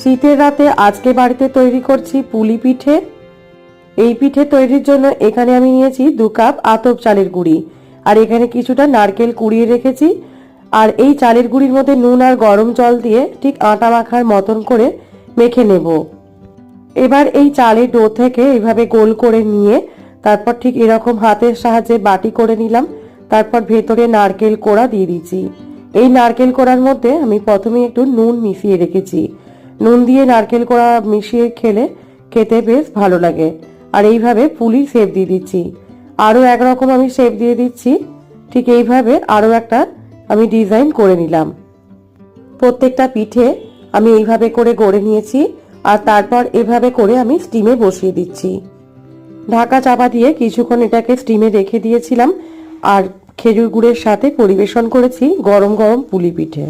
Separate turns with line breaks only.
শীতের রাতে আজকে বাড়িতে তৈরি করছি পুলি পিঠে। এই পিঠে তৈরির জন্য এখানে আমি নিয়েছি 2 কাপ আতপ চালের গুঁড়ি, আর এখানে কিছুটা নারকেল কুড়িয়ে রেখেছি। আর এই চালের গুঁড়ির মধ্যে নুন আর গরম জল দিয়ে ঠিক আটা মাখার মতন করে মেখে নেব। এবার এই চালের ডো থেকে এইভাবে গোল করে নিয়ে তারপর ঠিক এরকম হাতের সাহায্যে বাটি করে নিলাম। তারপর ভেতরে নারকেল কোড়া দিয়ে দিচ্ছি। এই নারকেল কোড়ার মধ্যে আমি প্রথমে একটু নুন মিশিয়ে রেখেছি। নুন দিয়ে নারকেল কোড়া মিশিয়ে খেতে বেশ ভালো লাগে। আর এইভাবে পুলি শেপ দিয়ে দিচ্ছি। আরও একরকম আমি শেপ দিয়ে দিচ্ছি। ঠিক এইভাবে আরও একটা আমি ডিজাইন করে নিলাম। প্রত্যেকটা পিঠে আমি এইভাবে করে গড়ে নিয়েছি। আর তারপর এভাবে করে আমি স্টিমে বসিয়ে দিচ্ছি। ঢাকা চাপা দিয়ে কিছুক্ষণ এটাকে স্টিমে রেখে দিয়েছিলাম। আর খেজুর গুড়ের সাথে পরিবেশন করেছি গরম গরম পুলি পিঠে।